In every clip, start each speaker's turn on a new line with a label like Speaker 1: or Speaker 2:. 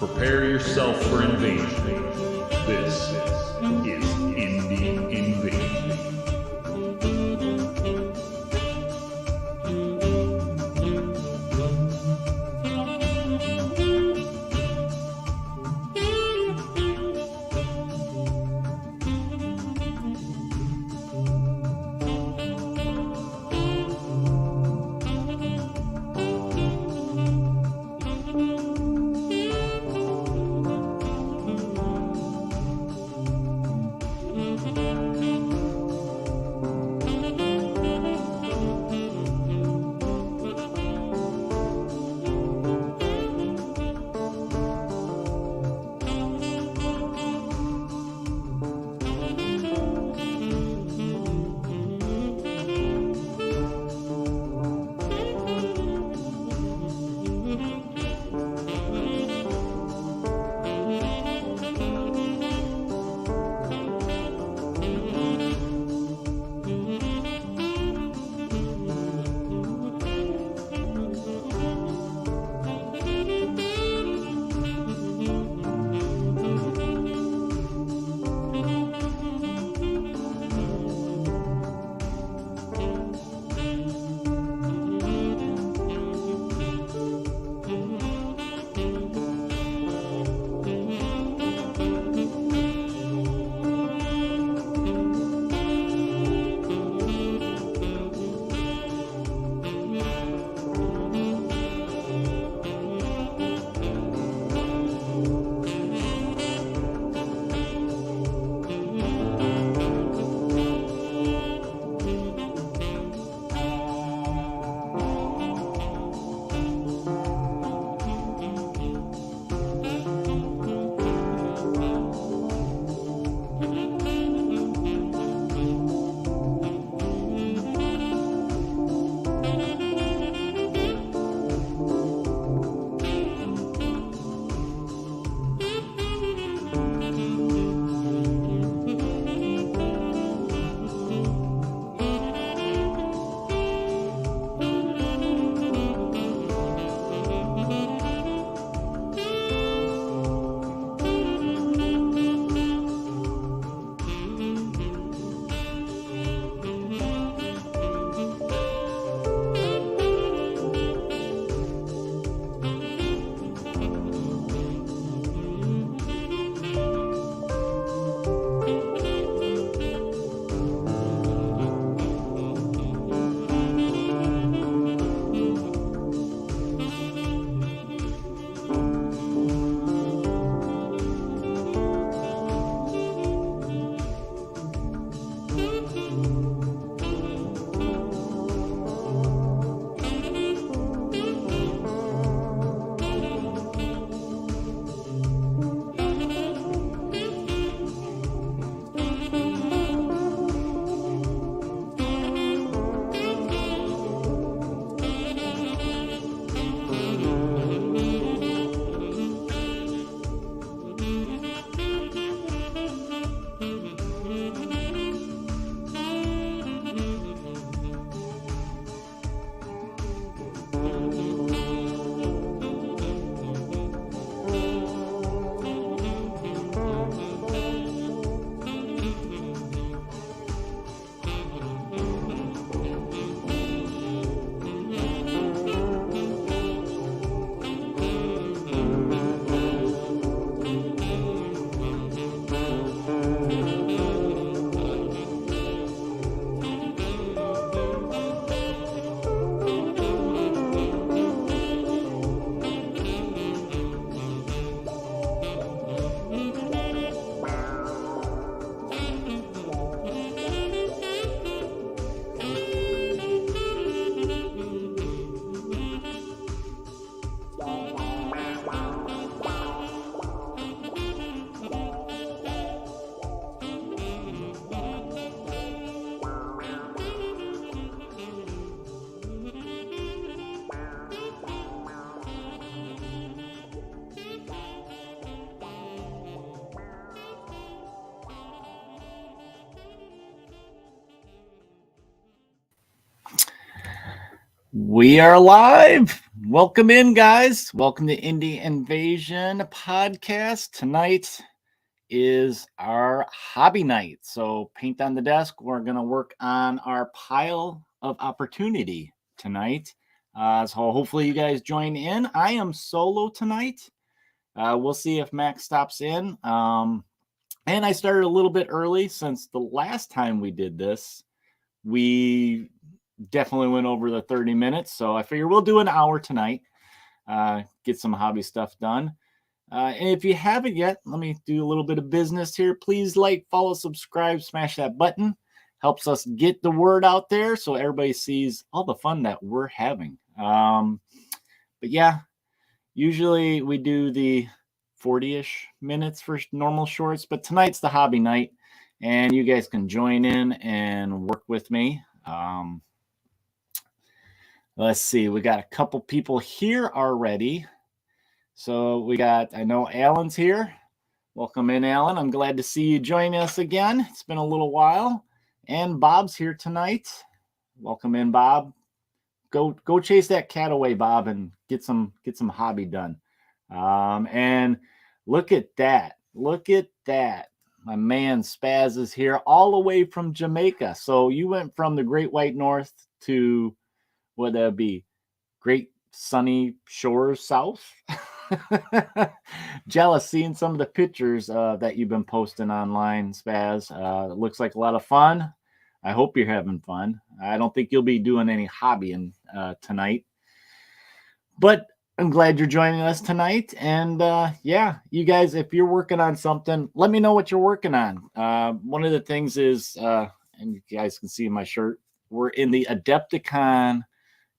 Speaker 1: Prepare yourself for invasion. This is Indie Invasion.
Speaker 2: We are live. Welcome in, guys. Welcome to Indie Invasion podcast. Tonight is our hobby night. So, paint on the desk. We're going to work on our pile of opportunity tonight. So, hopefully, you guys join in. I am solo tonight. We'll see if Max stops in. And I started a little bit early since the last time we did this. We definitely went over the 30 minutes. So I figure we'll do an hour tonight, get some hobby stuff done. And if you haven't yet, let me do a little bit of business here. Please like, follow, subscribe, smash that button. Helps us get the word out there so everybody sees all the fun that we're having. But yeah, usually we do the 40-ish minutes for normal shorts, but tonight's the hobby night, and you guys can join in and work with me. Let's see, we got a couple people here already. So we got, I know Alan's here. Welcome in, Alan. I'm glad to see you join us again. It's been a little while. And Bob's here tonight. Welcome in, Bob. Go chase that cat away, Bob, and get some hobby done. And look at that. Look at that. My man Spaz is here all the way from Jamaica. So you went from the Great White North to what that be? Great sunny shores south. Jealous seeing some of the pictures that you've been posting online, Spaz. It looks like a lot of fun. I hope you're having fun. I don't think you'll be doing any hobbying tonight, but I'm glad you're joining us tonight. And yeah, you guys, if you're working on something, let me know what you're working on. One of the things is, and you guys can see my shirt, we're in the Adepticon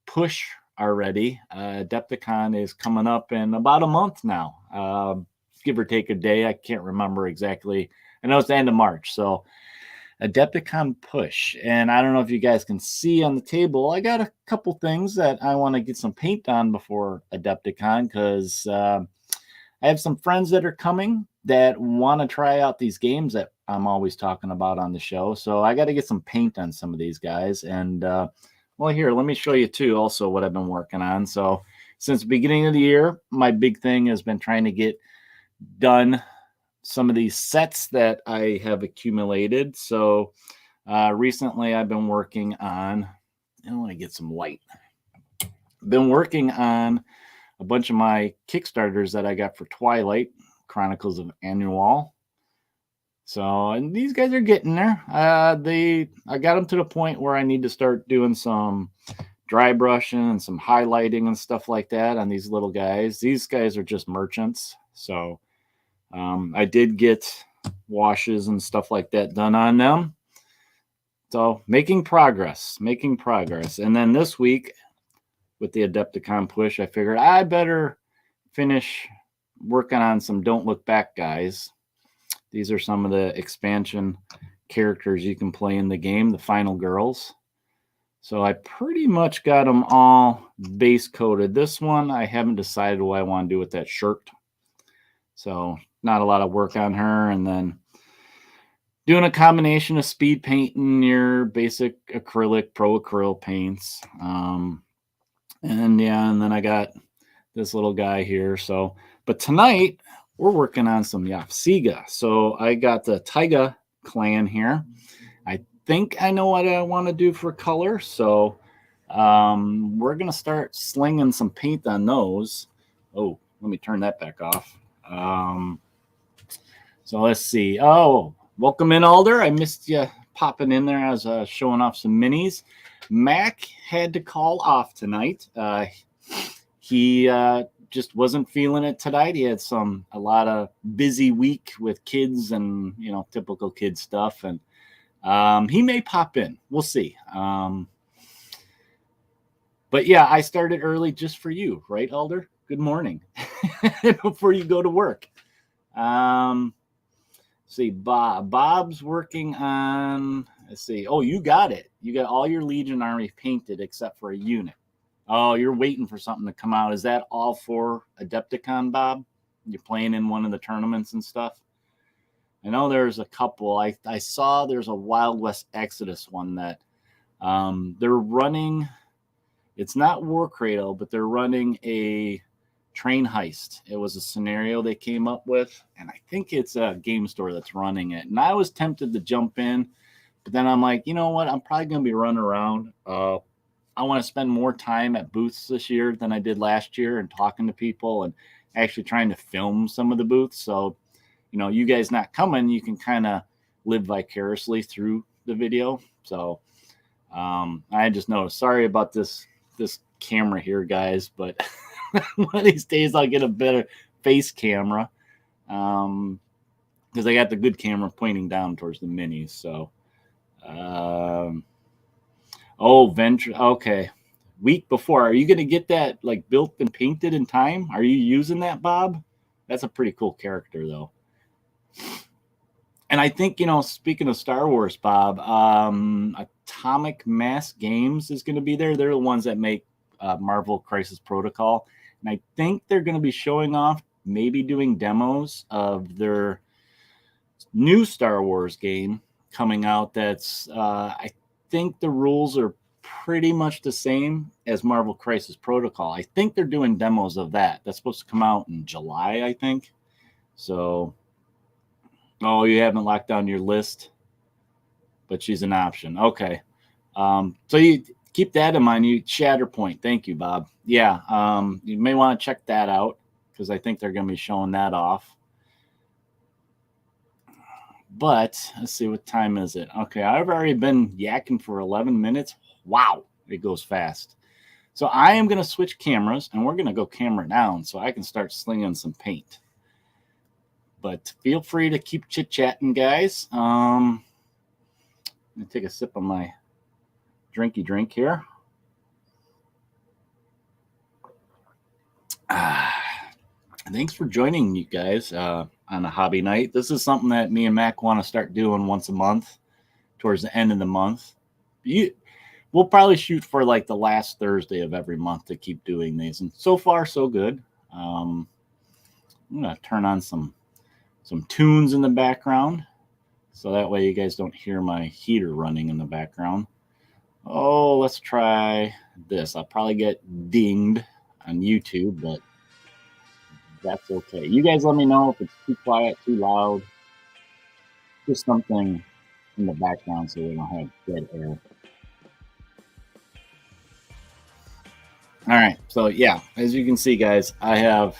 Speaker 2: push already. Adepticon is coming up in about a month now, give or take a day. I can't remember exactly. I know it's the end of March. So Adepticon push. And I don't know if you guys can see on the table, I got a couple things that I want to get some paint on before Adepticon because I have some friends that are coming that want to try out these games that I'm always talking about on the show. So I got to get some paint on some of these guys. And well, here, let me show you too also what I've been working on. So since the beginning of the year, my big thing has been trying to get done some of these sets that I have accumulated. So recently I've been working on, I want to get some light. Been working on a bunch of my Kickstarters that I got for Twilight Chronicles of Annual. So, and these guys are getting there. I got them to the point where I need to start doing some dry brushing and some highlighting and stuff like that on these little guys. These guys are just merchants. So I did get washes and stuff like that done on them. So making progress. And then this week with the Adepticon push, I figured I better finish working on some Don't Look Back guys. These are some of the expansion characters you can play in the game, the final girls. So I pretty much got them all base coated. This one, I haven't decided what I want to do with that shirt. So not a lot of work on her. And then doing a combination of speed painting, your basic acrylic, pro acryl paints. And yeah, and then I got this little guy here. So, but tonight we're working on some YAFSIGA. So I got the Taiga clan here. I think I know what I want to do for color. So we're going to start slinging some paint on those. Oh, let me turn that back off. So let's see. Oh, welcome in, Alder. I missed you popping in there. I was showing off some minis. Mac had to call off tonight. He just wasn't feeling it tonight. He had a lot of busy week with kids and, typical kid stuff. And he may pop in. We'll see. But yeah, I started early just for you, right, Alder? Good morning. Before you go to work. See, Bob's working on, let's see. Oh, you got it. You got all your Legion Army painted except for a unit. Oh, you're waiting for something to come out. Is that all for Adepticon, Bob? You're playing in one of the tournaments and stuff? I know there's a couple. I saw there's a Wild West Exodus one that they're running. It's not War Cradle, but they're running a train heist. It was a scenario they came up with, and I think it's a game store that's running it. And I was tempted to jump in, but then I'm like, you know what? I'm probably going to be running around. I want to spend more time at booths this year than I did last year and talking to people and actually trying to film some of the booths. So, you know, you guys not coming, you can kind of live vicariously through the video. So I just noticed, sorry about this camera here, guys, but one of these days I'll get a better face camera because I got the good camera pointing down towards the minis. So oh, Venture. Okay. Week before. Are you going to get that like built and painted in time? Are you using that, Bob? That's a pretty cool character, though. And I think, you know, speaking of Star Wars, Bob, Atomic Mass Games is going to be there. They're the ones that make Marvel Crisis Protocol. And I think they're going to be showing off, maybe doing demos of their new Star Wars game coming out. That's, I think the rules are pretty much the same as Marvel Crisis Protocol. I think they're doing demos of that. That's supposed to come out in July, I think. So, oh, you haven't locked down your list, but she's an option. Okay. So you keep that in mind. You Shatterpoint. Thank you, Bob. Yeah. You may want to check that out because I think they're going to be showing that off. But let's see, what time is it? Okay, I've already been yakking for 11 minutes. Wow, it goes fast. So I am going to switch cameras, and we're going to go camera down so I can start slinging some paint. But feel free to keep chit-chatting, guys. I'm going to take a sip of my drinky drink here. Thanks for joining you guys on a hobby night. This is something that me and Mac want to start doing once a month towards the end of the month. We'll probably shoot for like the last Thursday of every month to keep doing these. And so far, so good. I'm going to turn on some tunes in the background so that way you guys don't hear my heater running in the background. Oh, let's try this. I'll probably get dinged on YouTube, but that's okay. You guys let me know if it's too quiet, too loud. Just something in the background so we don't have dead air. All right. So, yeah, as you can see, guys, I have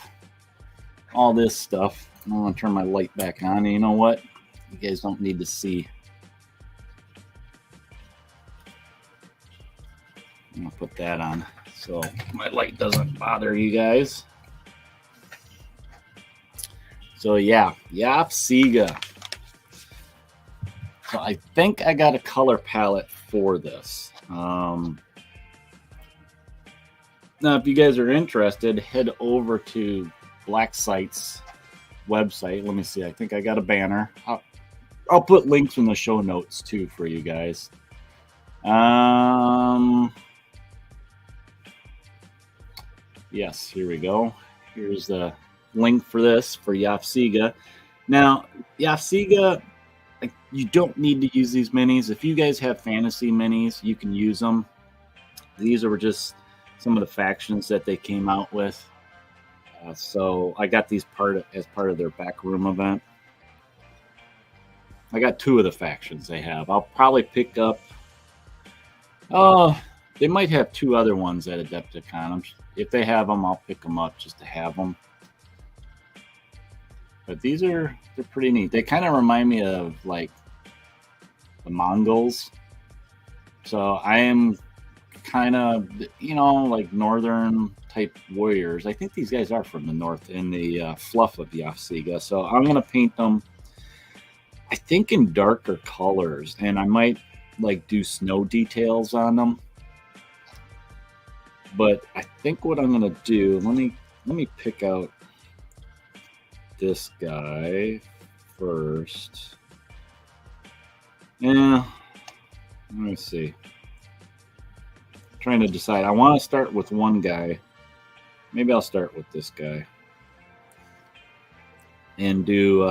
Speaker 2: all this stuff. I'm going to turn my light back on. And you know what? You guys don't need to see. I'm going to put that on so my light doesn't bother you guys. So yeah, YAFSIGA. So I think I got a color palette for this. Now, if you guys are interested, head over to Black Sight's website. Let me see. I think I got a banner. I'll put links in the show notes too for you guys. Yes, here we go. Here's the link for this for YAFSIGA. Now, YAFSIGA, you don't need to use these minis. If you guys have fantasy minis, you can use them. These are just some of the factions that they came out with. So I got these as part of their backroom event. I got 2 of the factions they have. I'll probably pick up. They might have 2 other ones at Adepticon. If they have them, I'll pick them up just to have them. But they're pretty neat. They kind of remind me of like the Mongols. So I am kind of, you know, like northern type warriors. I think these guys are from the north in the fluff of YAFSIGA. So I'm going to paint them, I think, in darker colors. And I might like do snow details on them. But I think what I'm going to do, let me pick out this guy first. Yeah, let me see. I'm trying to decide. I want to start with one guy. Maybe I'll start with this guy. And do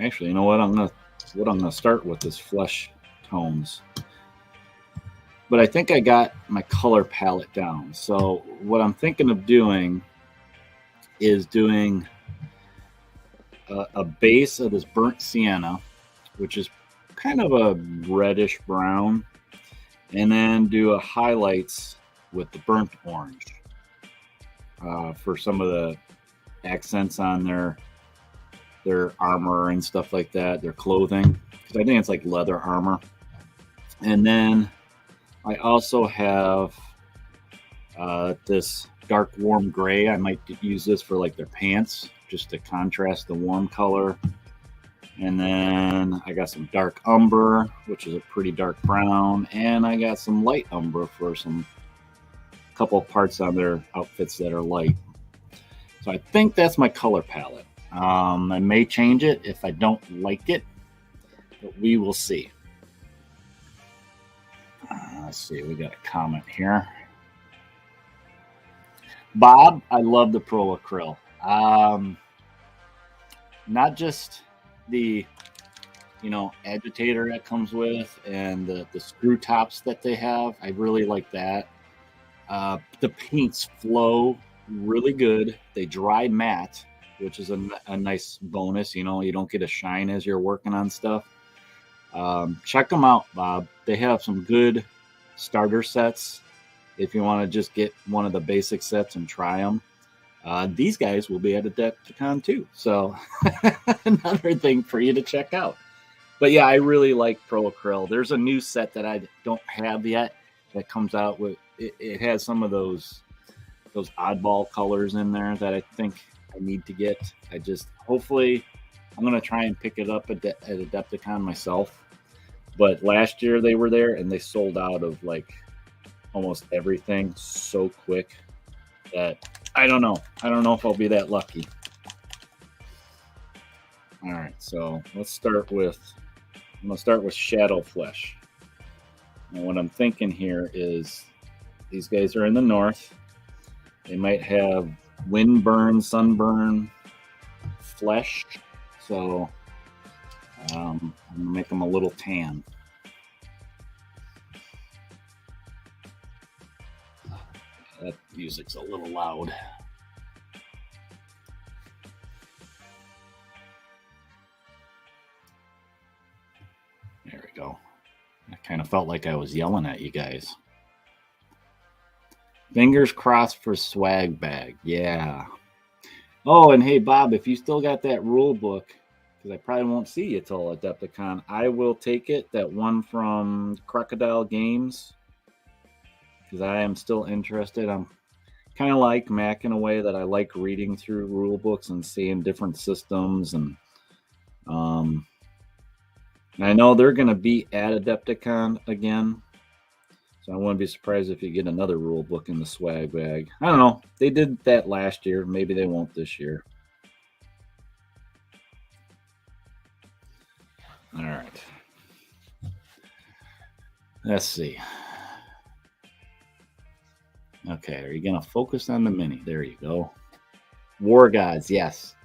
Speaker 2: actually, you know what? I'm gonna start with is flesh tones. but I think I got my color palette down. So what I'm thinking of doing is doing a base of this burnt sienna, which is kind of a reddish brown, and then do a highlights with the burnt orange for some of the accents on their armor and stuff like that, their clothing, because I think it's like leather armor. And then I also have this dark warm gray. I might use this for like their pants, just to contrast the warm color. And then I got some dark umber, which is a pretty dark brown, and I got some light umber for some couple of parts on their outfits that are light. So I think that's my color palette. I may change it if I don't like it, but we will see. Let's see, we got a comment here. Bob, I love the Pro Acryl. Not just the agitator that comes with and the screw tops that they have. I really like that. The paints flow really good. They dry matte, which is a nice bonus. You don't get a shine as you're working on stuff. Check them out, Bob. They have some good starter sets if you want to just get one of the basic sets and try them. These guys will be at Adepticon too, so another thing for you to check out. But yeah, I really like Pro Acryl. There's a new set that I don't have yet that comes out with it has some of those oddball colors in there that I think I need to get. Hopefully I'm going to try and pick it up at Adepticon myself. But last year they were there and they sold out of like almost everything so quick that I don't know if I'll be that lucky. All right, so I'm going to start with Shadow Flesh. And what I'm thinking here is these guys are in the north. They might have windburn, sunburn flesh. So I'm going to make them a little tan. That music's a little loud. There we go. I kind of felt like I was yelling at you guys. Fingers crossed for swag bag. Yeah. Oh, and hey, Bob, if you still got that rule book, because I probably won't see you till Adepticon, I will take it. That one from Crocodile Games, because I am still interested. I'm kind of like Mac in a way that I like reading through rule books and seeing different systems. And I know they're going to be at Adepticon again. So I wouldn't be surprised if you get another rule book in the swag bag. I don't know. They did that last year. Maybe they won't this year. All right. Let's see. Okay, are you going to focus on the mini? There you go. War Gods, yes.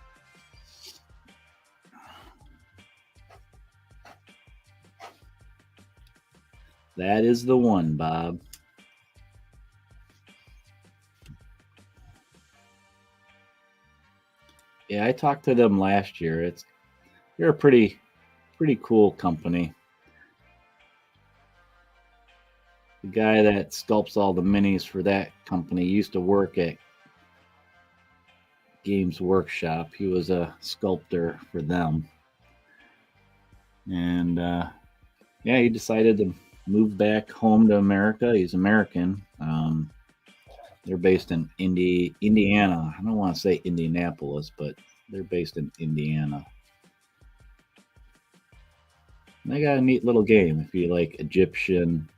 Speaker 2: That is the one, Bob. Yeah, I talked to them last year. They're a pretty cool company. The guy that sculpts all the minis for that company used to work at Games Workshop. He was a sculptor for them. And yeah, he decided to move back home to America. He's American. They're based in Indiana. I don't want to say Indianapolis, but they're based in Indiana. And they got a neat little game if you like Egyptian.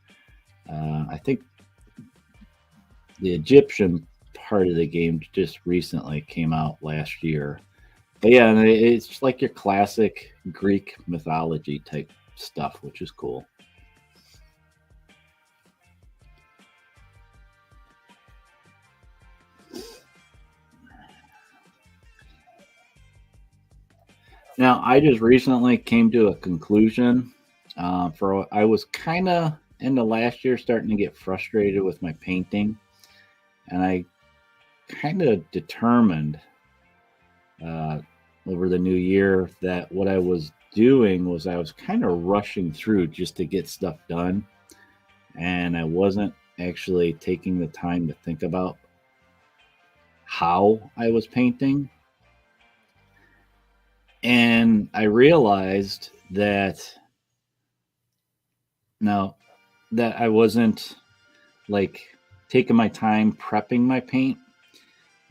Speaker 2: I think the Egyptian part of the game just recently came out last year. But yeah, it's just like your classic Greek mythology type stuff, which is cool. Now, I just recently came to a conclusion. I was kind of end of last year starting to get frustrated with my painting, and I kind of determined over the new year that what I was doing was I was kind of rushing through just to get stuff done, and I wasn't actually taking the time to think about how I was painting. And I realized that now that I wasn't like taking my time prepping my paint.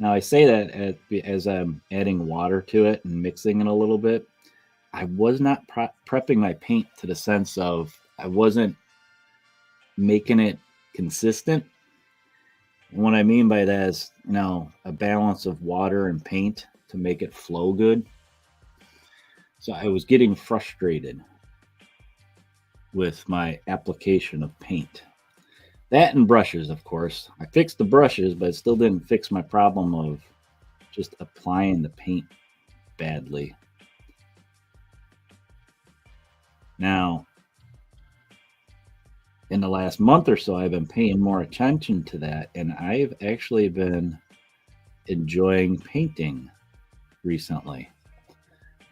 Speaker 2: Now I say that as I'm adding water to it and mixing it a little bit. I was not prepping my paint to the sense of I wasn't making it consistent. And what I mean by that is, a balance of water and paint to make it flow good. So I was getting frustrated with my application of paint. That and brushes, of course. I fixed the brushes, but it still didn't fix my problem of just applying the paint badly. Now, in the last month or so, I've been paying more attention to that, and I've actually been enjoying painting recently.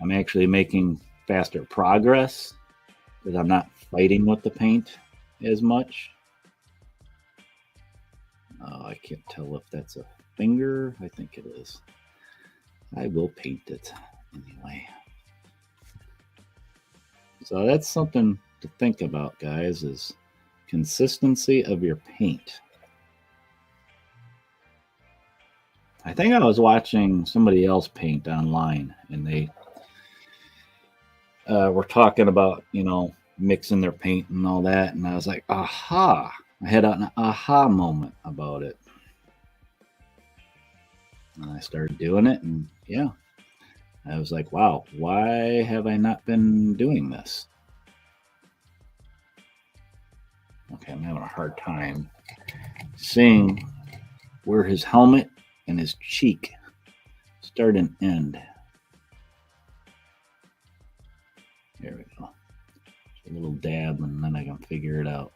Speaker 2: I'm actually making faster progress because I'm not fighting with the paint as much. Oh, I can't tell if that's a finger. I think it is. I will paint it anyway. So that's something to think about, guys, is consistency of your paint. I think I was watching somebody else paint online, and they were talking about, mixing their paint and all that. And I was like, aha. I had an aha moment about it. And I started doing it, and yeah. I was like, wow, why have I not been doing this? Okay, I'm having a hard time seeing where his helmet and his cheek start and end. There we go. Just a little dab, and then I can figure it out.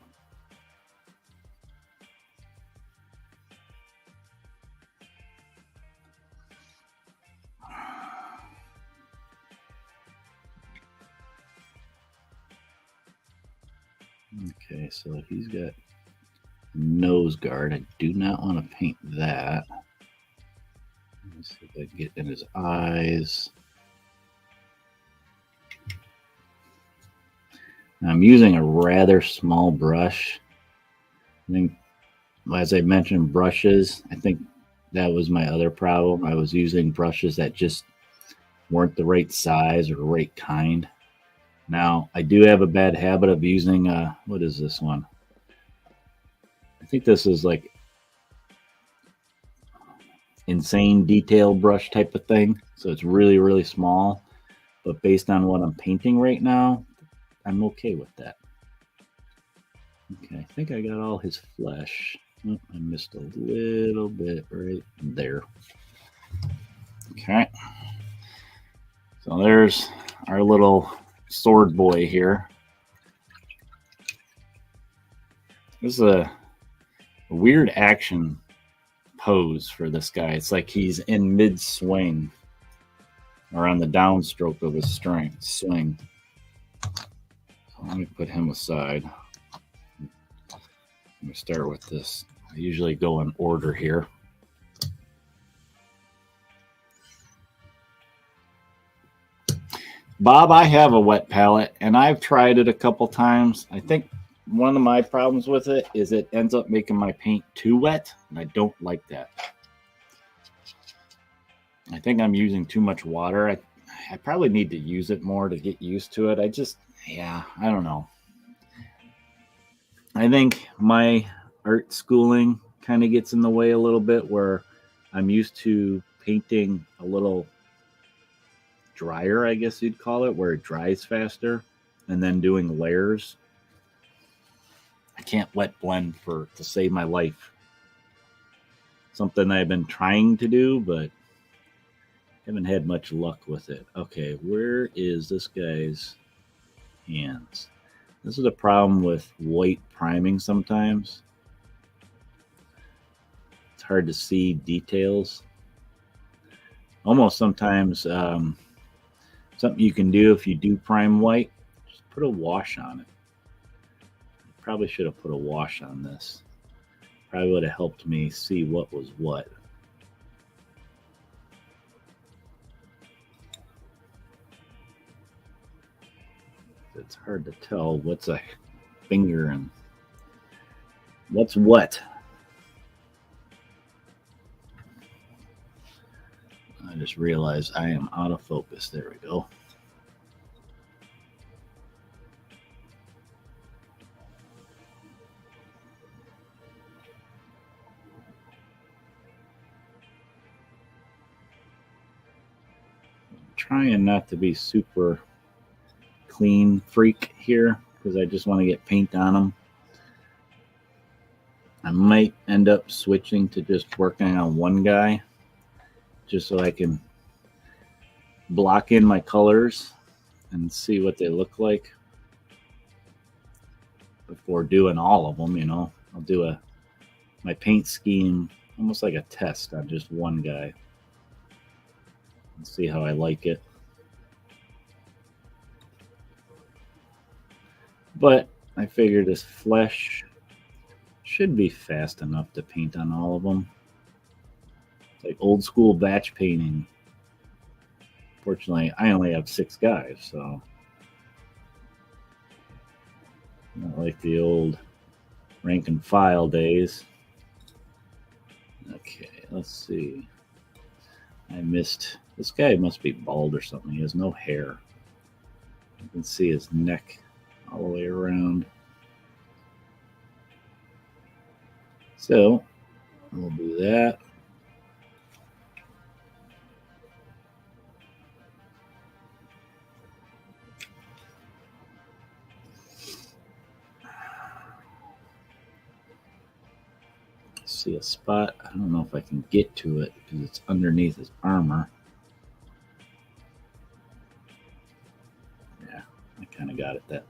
Speaker 2: Okay, so he's got nose guard. I do not want to paint that. Let's see if I can get in his eyes. Now, I'm using a rather small brush. I think, as I mentioned, brushes. I think that was my other problem. I was using brushes that just weren't the right size or the right kind. Now, I do have a bad habit of using, what is this one? I think this is like insane detail brush type of thing. So it's really, really small. But based on what I'm painting right now, I'm okay with that. Okay, I think I got all his flesh. Oh, I missed a little bit right there. Okay. So there's our little sword boy here. This is a weird action pose for this guy. It's like he's in mid-swing or on the downstroke of his swing. So let me put him aside. Let me start with this. I usually go in order here. Bob, I have a wet palette, and I've tried it a couple times. I think one of my problems with it is it ends up making my paint too wet, and I don't like that. I think I'm using too much water. I probably need to use it more to get used to it. I don't know. I think my art schooling kind of gets in the way a little bit, where I'm used to painting a little drier, I guess you'd call it, where it dries faster, and then doing layers. I can't wet blend to save my life. Something I've been trying to do, but haven't had much luck with it. Okay, where is this guy's hands? This is a problem with white priming sometimes. It's hard to see details. Almost sometimes something you can do if you do prime white, just put a wash on it. Probably should have put a wash on this. Probably would have helped me see what was what. It's hard to tell what's a finger and what's what. I just realized I am out of focus. There we go. I'm trying not to be super clean freak here because I just want to get paint on them. I might end up switching to just working on one guy just so I can block in my colors and see what they look like before doing all of them. You know, I'll do my paint scheme almost like a test on just one guy and see how I like it. But I figured this flesh should be fast enough to paint on all of them. It's like old school batch painting. Fortunately, I only have 6 guys, so not like the old rank and file days. Okay, let's see. I missed. This guy must be bald or something. He has no hair. You can see his neck all the way around. So we'll do that. See a spot. I don't know if I can get to it because it's underneath his armor. Yeah, I kind of got it that.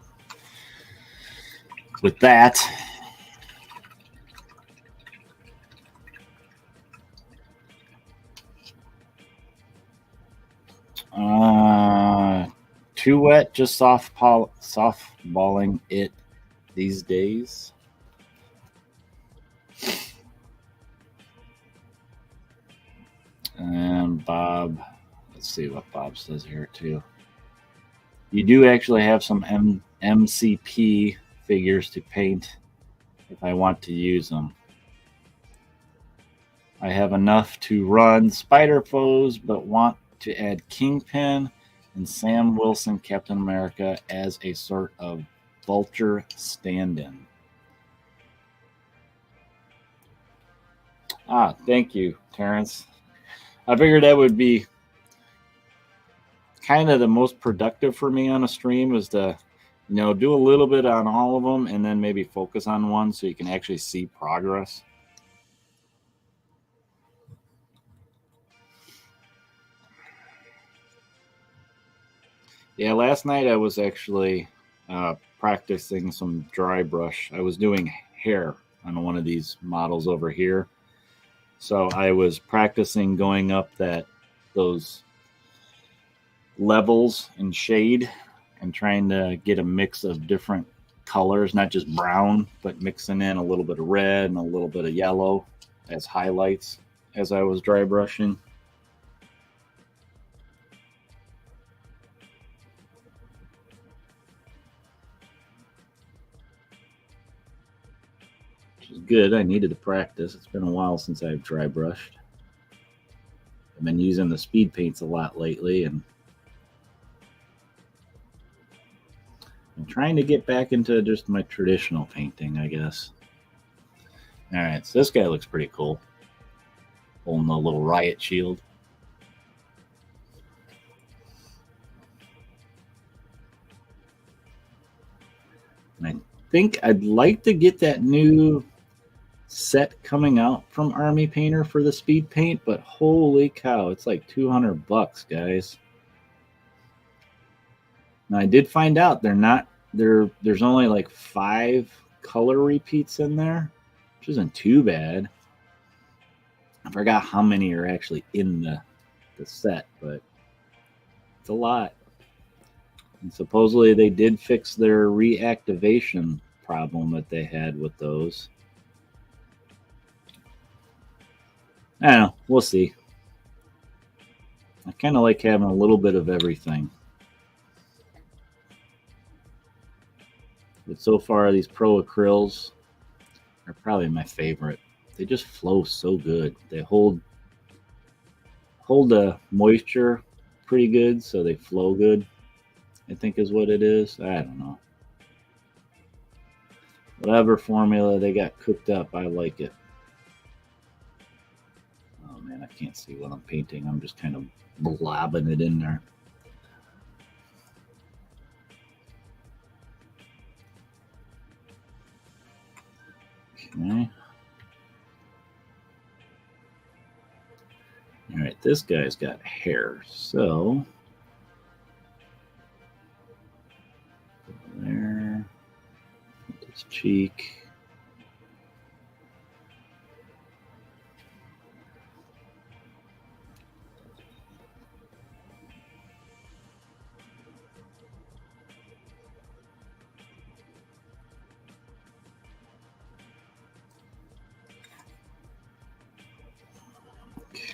Speaker 2: With that, too wet, just softballing it these days. And Bob, let's see what Bob says here too. You do actually have some MCP figures to paint if I want to use them. I have enough to run Spider Foes, but want to add Kingpin and Sam Wilson Captain America as a sort of Vulture stand-in. Thank you, Terrence. I figured that would be kind of the most productive for me on a stream, is to, you know, do a little bit on all of them and then maybe focus on one so you can actually see progress. Yeah, last night I was actually practicing some dry brush. I was doing hair on one of these models over here. So I was practicing going up those levels in shade and trying to get a mix of different colors, not just brown, but mixing in a little bit of red and a little bit of yellow as highlights as I was dry brushing. Which is good. I needed to practice. It's been a while since I've dry brushed. I've been using the speed paints a lot lately, and I'm trying to get back into just my traditional painting, I guess. All right, so this guy looks pretty cool. Holding a little riot shield. And I think I'd like to get that new set coming out from Army Painter for the speed paint, but holy cow, it's like $200, guys. Now, I did find out they're not there's only like 5 color repeats in there, which isn't too bad. I forgot how many are actually in the set, but it's a lot. And supposedly they did fix their reactivation problem that they had with those. I don't know. We'll see. I kind of like having a little bit of everything. But so far, these Pro Acryls are probably my favorite. They just flow so good. They hold the moisture pretty good, so they flow good, I think is what it is. I don't know. Whatever formula they got cooked up, I like it. Oh man, I can't see what I'm painting. I'm just kind of blobbing it in there. Okay. All right, this guy's got hair, so there, his cheek.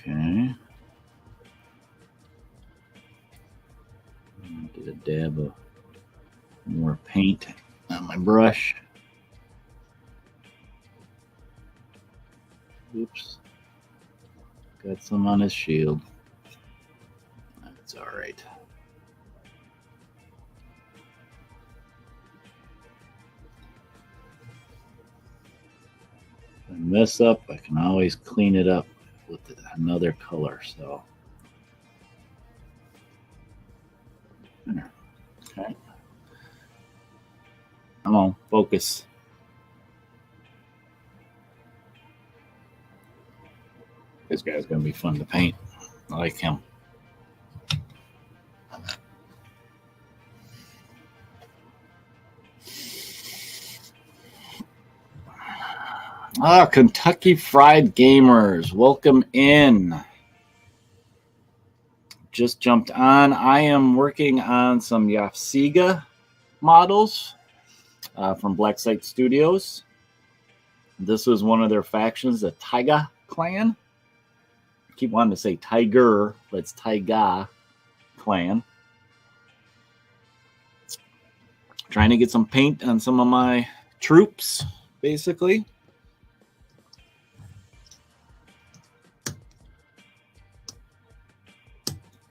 Speaker 2: Okay. Get a dab of more paint on my brush. Oops. Got some on his shield. That's all right. If I mess up, I can always clean it up with another color. So, okay. Come on, focus. This guy's gonna be fun to paint. I like him. Kentucky Fried Gamers, welcome in. Just jumped on. I am working on some YAFSIGA models from Black Site Studios. This is one of their factions, the Taiga clan. I keep wanting to say Tiger, but it's Taiga clan. Trying to get some paint on some of my troops, basically.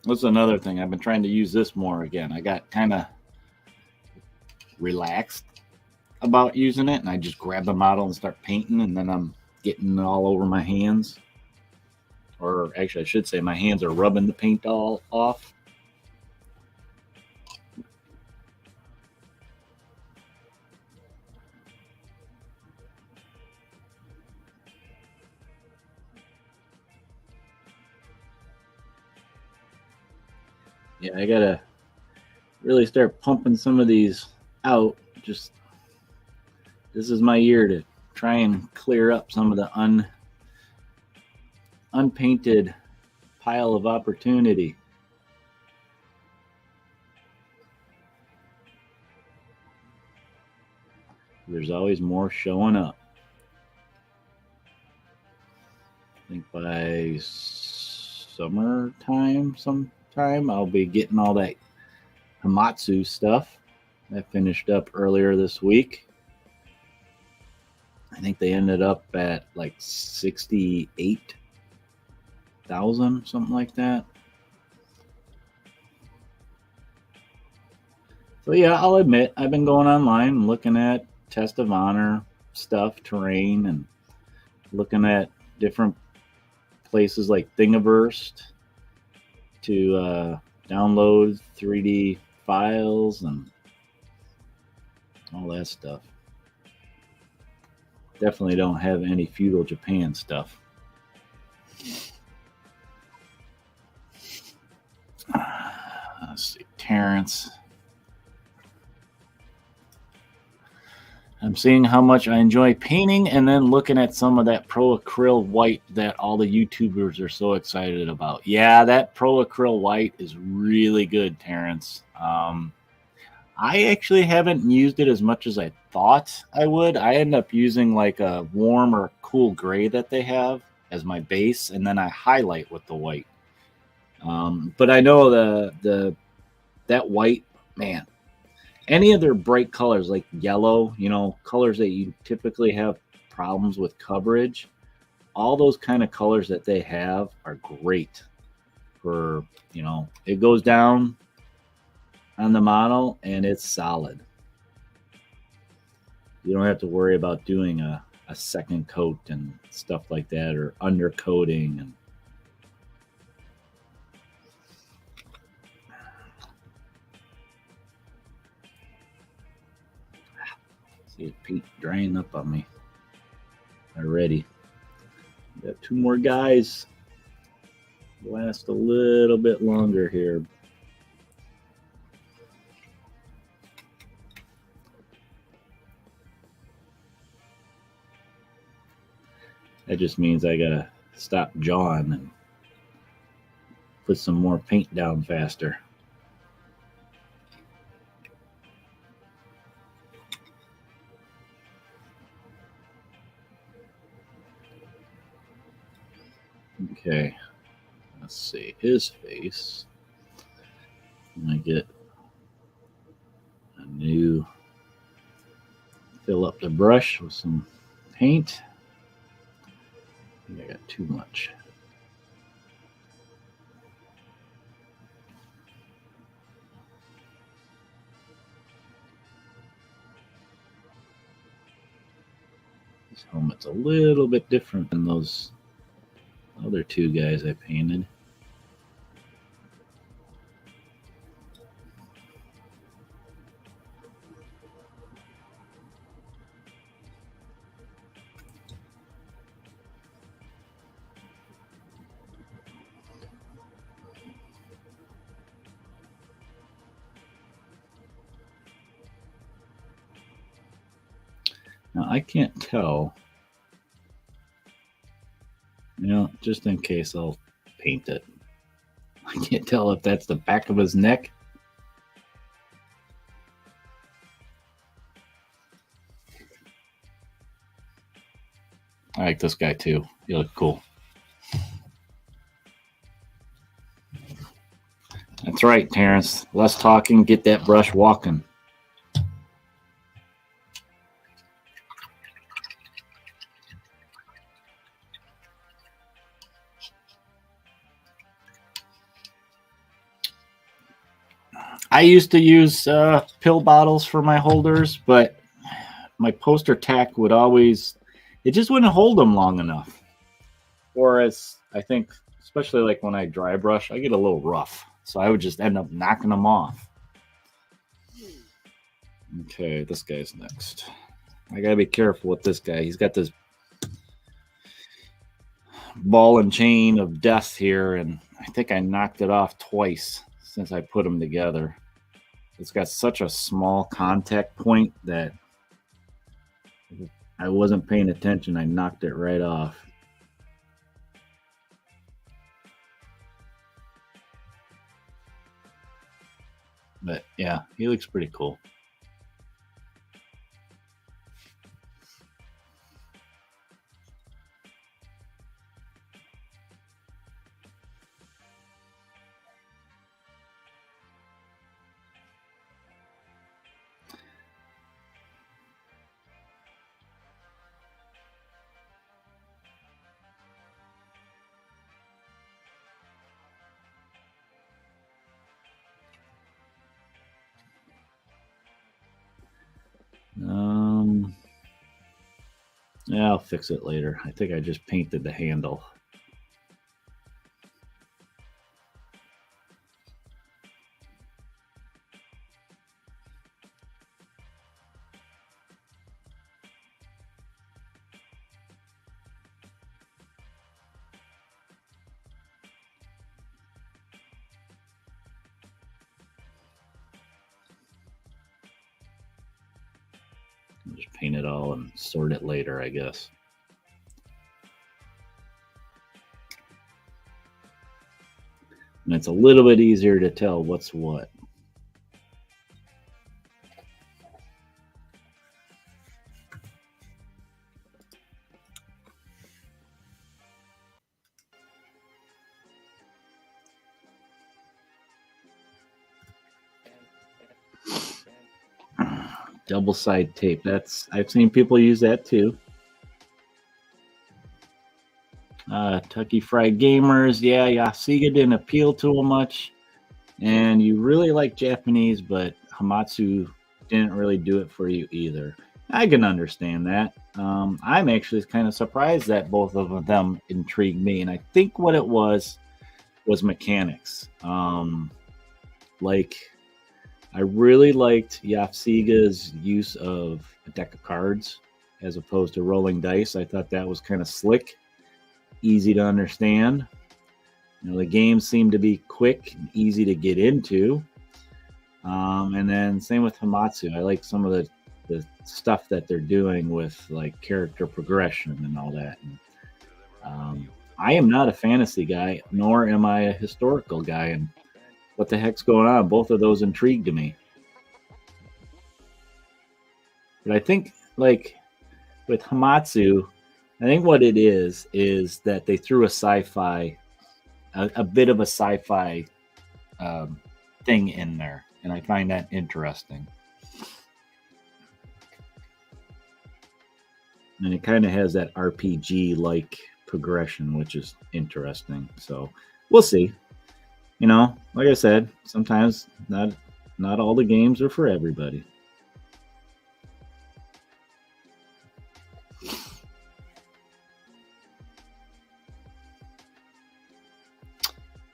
Speaker 2: That's another thing. I've been trying to use this more again. I got kind of relaxed about using it, and I just grab the model and start painting, and then I'm getting it all over my hands. Or actually, I should say my hands are rubbing the paint all off. Yeah, I gotta really start pumping some of these out. Just this is my year to try and clear up some of the unpainted pile of opportunity. There's always more showing up. I think by summertime, sometime, I'll be getting all that Hamatsu stuff I finished up earlier this week. I think they ended up at like 68,000, something like that. So yeah, I'll admit I've been going online and looking at Test of Honor stuff, terrain, and looking at different places like Thingiverse to download 3D files and all that stuff. Definitely don't have any feudal Japan stuff. Let's see, Terrence. I'm seeing how much I enjoy painting and then looking at some of that Pro Acryl white that all the YouTubers are so excited about. Yeah, that Pro Acryl white is really good, Terrence. I actually haven't used it as much as I thought I would. I end up using like a warm or cool gray that they have as my base, and then I highlight with the white. But I know that white, man, any of their bright colors like yellow, colors that you typically have problems with coverage, all those kind of colors that they have are great for, it goes down on the model and it's solid. You don't have to worry about doing a second coat and stuff like that, or undercoating. And see Pete drying up on me already. Got two more guys. Last a little bit longer here. That just means I gotta stop jawing and put some more paint down faster. Okay, let's see his face. I get a new, fill up the brush with some paint. I think I got too much. This helmet's a little bit different than those other two guys I painted. Now I can't tell, just in case I'll paint it. I can't tell if that's the back of his neck. I like this guy too. You look cool. That's right, Terrence. Less talking, get that brush walking. I used to use pill bottles for my holders, but my poster tack would always, it just wouldn't hold them long enough. Whereas I think, especially like when I dry brush, I get a little rough. So I would just end up knocking them off. Okay, this guy's next. I gotta be careful with this guy. He's got this ball and chain of death here, and I think I knocked it off twice since I put them together. It's got such a small contact point that I wasn't paying attention. I knocked it right off. But yeah, he looks pretty cool. Yeah, I'll fix it later. I think I just painted the handle. Just paint it all and sort it later, I guess. And it's a little bit easier to tell what's what. Double side tape. I've seen people use that too. Tucky Fried Gamers. Yeah, YAFSIGA didn't appeal to them much. And you really like Japanese, but Hamamatsu didn't really do it for you either. I can understand that. I'm actually kind of surprised that both of them intrigued me. And I think what it was mechanics. Like, I really liked YAFSIGA's use of a deck of cards as opposed to rolling dice. I thought that was kind of slick, easy to understand. You know, the games seem to be quick and easy to get into. And then same with Hamamatsu. I like some of the stuff that they're doing with like character progression and all that. And, I am not a fantasy guy, nor am I a historical guy. And what the heck's going on? Both of those intrigued me. But I think, like, with Hamamatsu, I think what it is that they threw a sci-fi, a bit of a sci-fi thing in there. And I find that interesting. And it kind of has that RPG-like progression, which is interesting. So we'll see. You know, like I said, sometimes not all the games are for everybody.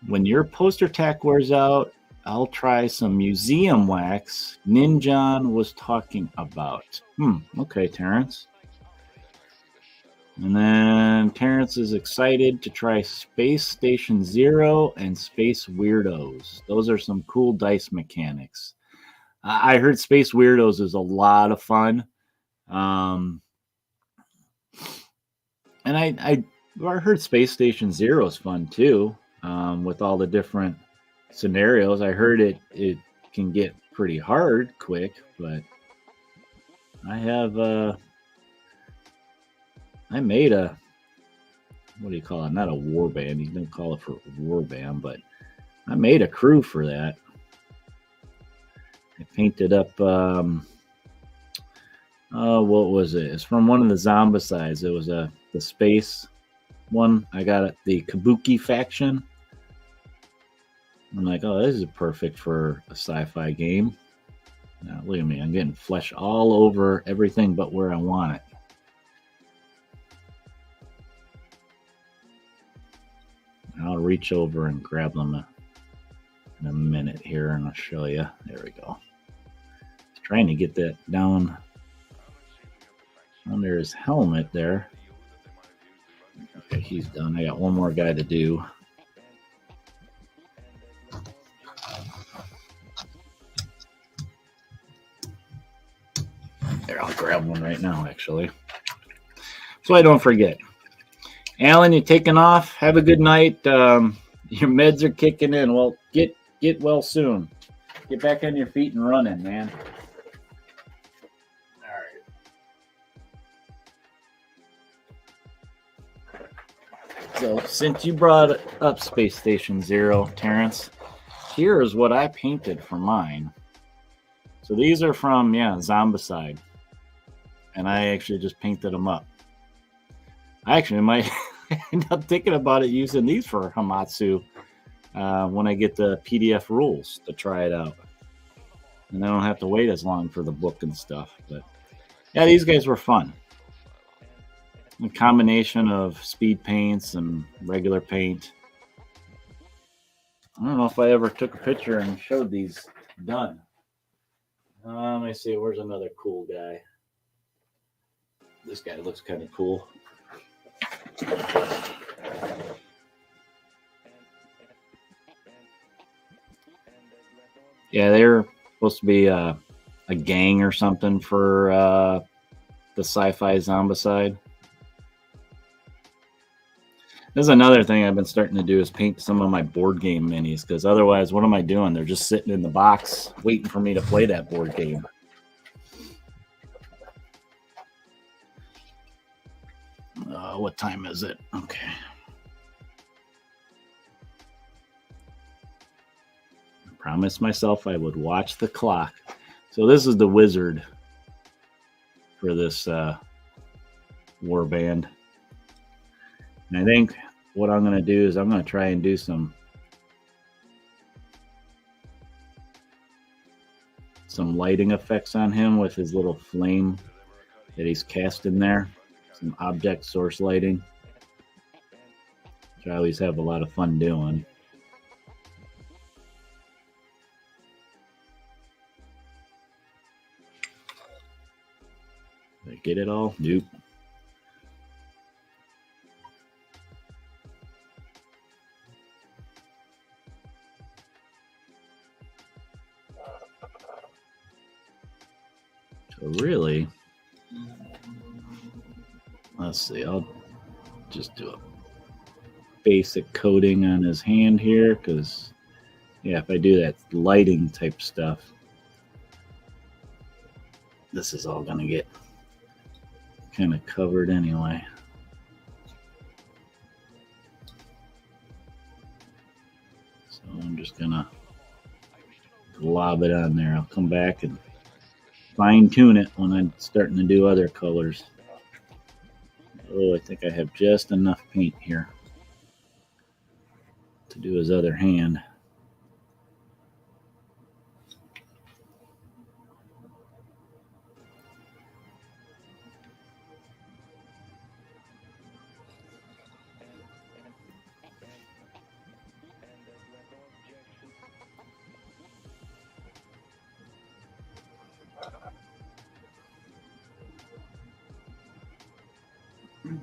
Speaker 2: When your poster tack wears out, I'll try some museum wax Ninjan was talking about. Okay, Terrence. And then Terrence is excited to try Space Station Zero and Space Weirdos. Those are some cool dice mechanics. I heard Space Weirdos is a lot of fun. And I heard Space Station Zero is fun too, with all the different scenarios. I heard it can get pretty hard quick, but I have... I made a, what do you call it? Not a war band. You don't call it for a war band, but I made a crew for that. I painted up, what was it? It's from one of the Zombicides. It was the space one. I got it, the Kabuki faction. I'm like, oh, this is perfect for a sci-fi game. Now, look at me. I'm getting flesh all over everything but where I want it. I'll reach over and grab them in a minute here, and I'll show you. There we go. Trying to get that down under his helmet there. Okay, he's done. I got one more guy to do. There, I'll grab one right now, actually, so I don't forget. Alan, you taking off? Have a good night. Your meds are kicking in. Well, get well soon. Get back on your feet and running, man. All right. So, since you brought up Space Station Zero, Terrence, here is what I painted for mine. So these are from, Zombicide. And I actually just painted them up. I actually might end up thinking about it using these for Hamamatsu when I get the PDF rules to try it out. And I don't have to wait as long for the book and stuff. But yeah, these guys were fun. A combination of speed paints and regular paint. I don't know if I ever took a picture and showed these done. Let me see, where's another cool guy? This guy looks kind of cool. Yeah, they're supposed to be a gang or something for the sci-fi zombicide. This is another thing I've been starting to do is paint some of my board game minis, because otherwise, what am I doing? They're just sitting in the box waiting for me to play that board game. What time is it? Okay. I promised myself I would watch the clock. So this is the wizard for this warband. And I think what I'm going to do is I'm going to try and do some lighting effects on him with his little flame that he's cast in there. Some object source lighting, which I always have a lot of fun doing. Did I get it all? Nope. So really, let's see, I'll just do a basic coating on his hand here, because yeah, if I do that lighting type stuff, this is all gonna get kind of covered anyway. So I'm just gonna glob it on there. I'll come back and fine tune it when I'm starting to do other colors. Oh, I think I have just enough paint here to do his other hand.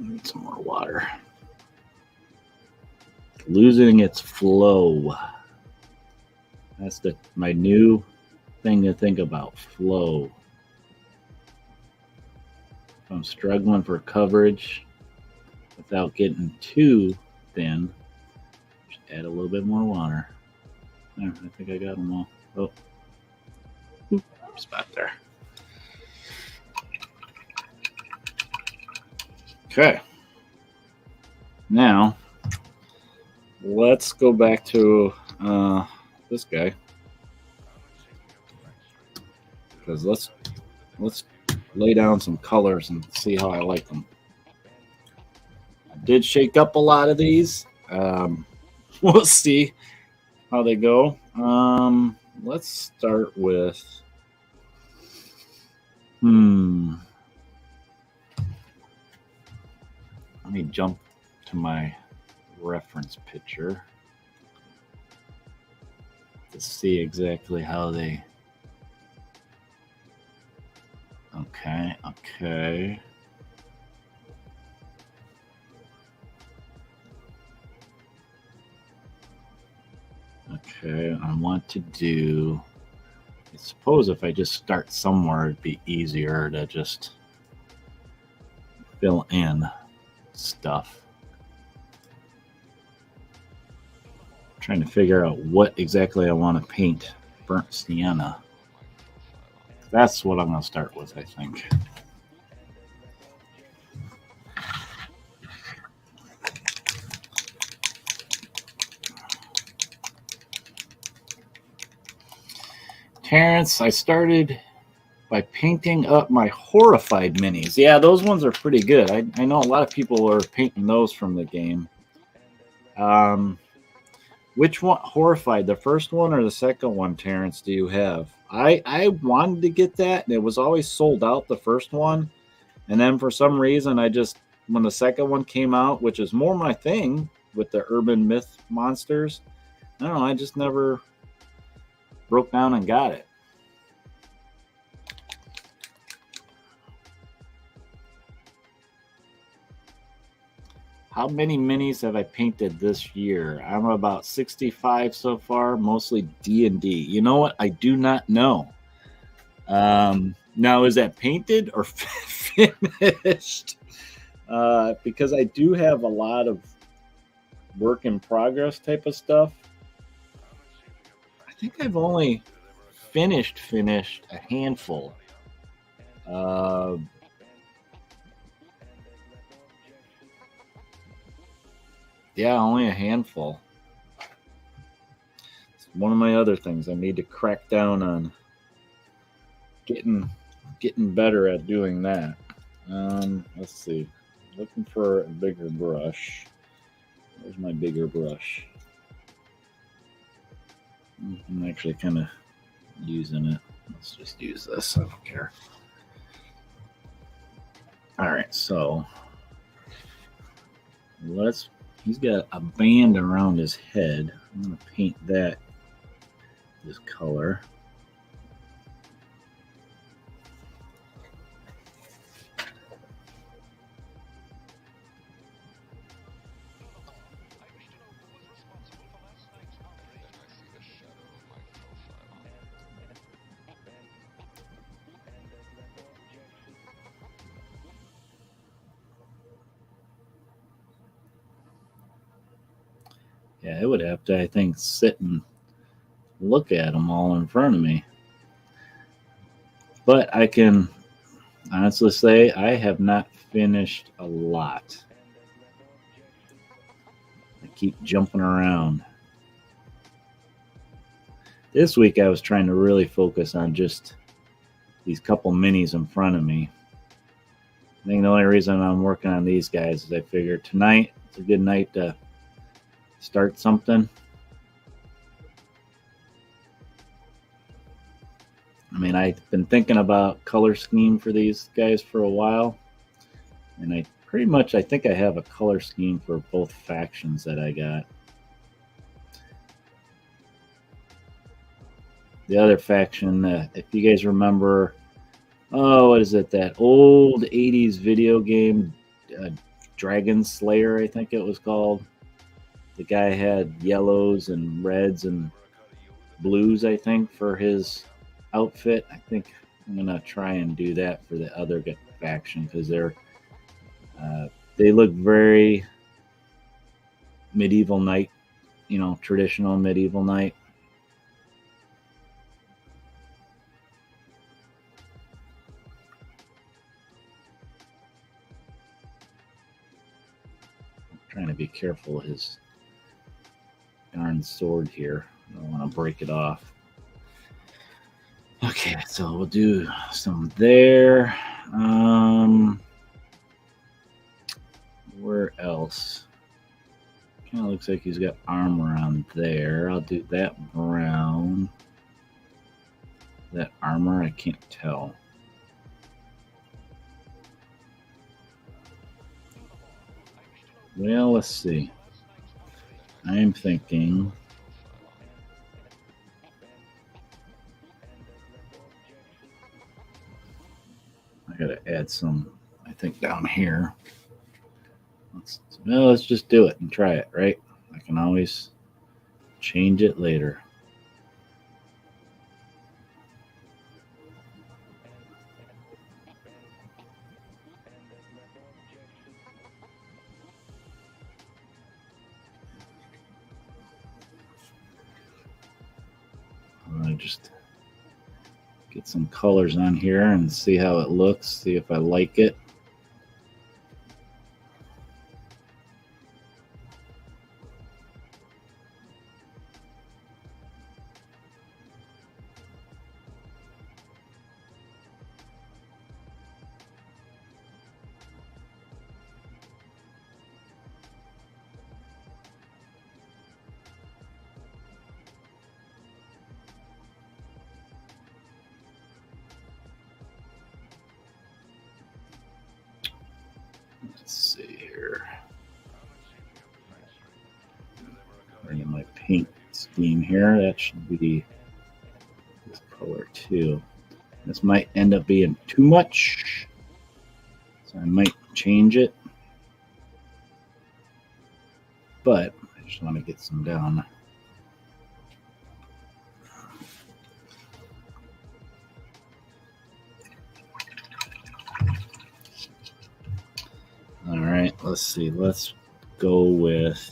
Speaker 2: Need some more water. Losing its flow. That's my new thing to think about. Flow. If I'm struggling for coverage without getting too thin, just add a little bit more water. There, I think I got them all. Oh, oop, spot there. Okay. Now, let's go back to this guy, because let's lay down some colors and see how I like them. I did shake up a lot of these. We'll see how they go. Let's start with let me jump to my reference picture to see exactly how they. Okay. I want to do. I suppose if I just start somewhere, it'd be easier to just fill in stuff. I'm trying to figure out what exactly I want to paint. Burnt sienna. That's what I'm going to start with, I think. Terrence, I started by painting up my horrified minis. Yeah, those ones are pretty good. I know a lot of people are painting those from the game. Which one, horrified, the first one or the second one, Terrence, do you have? I wanted to get that, and it was always sold out, the first one. And then for some reason, when the second one came out, which is more my thing with the urban myth monsters, I don't know, I just never broke down and got it. How many minis have I painted this year? I'm about 65 so far, mostly D&D. You know what? I do not know. Now, is that painted or finished? Because I do have a lot of work in progress type of stuff. I think I've only finished a handful. Yeah, only a handful. It's one of my other things I need to crack down on. Getting better at doing that. Let's see. Looking for a bigger brush. Where's my bigger brush? I'm actually kind of using it. Let's just use this. I don't care. All right, so he's got a band around his head. I'm going to paint that this color. Yeah, it would have to, I think, sit and look at them all in front of me. But I can honestly say I have not finished a lot. I keep jumping around. This week I was trying to really focus on just these couple minis in front of me. I think the only reason I'm working on these guys is I figured tonight it's a good night to start something. I mean, I've been thinking about color scheme for these guys for a while, and I think I have a color scheme for both factions that I got. The other faction, if you guys remember, what is it, that old 80s video game, Dragon Slayer, I think it was called. The guy had yellows and reds and blues, I think, for his outfit. I think I'm going to try and do that for the other faction because they look very medieval knight, traditional medieval knight. I'm trying to be careful of his darn sword here. I don't want to break it off. Okay, so we'll do some there. Where else? Kind of looks like he's got armor on there. I'll do that brown. That armor, I can't tell. Well, let's see. I'm thinking I gotta add some, I think, down here. Let's just do it and try it, right? I can always change it later. I'm gonna just get some colors on here and see how it looks, see if I like it. Let's see here. Bring in my paint scheme here. That should be this color too. This might end up being too much, so I might change it. But I just want to get some down. All right, let's see. Let's go with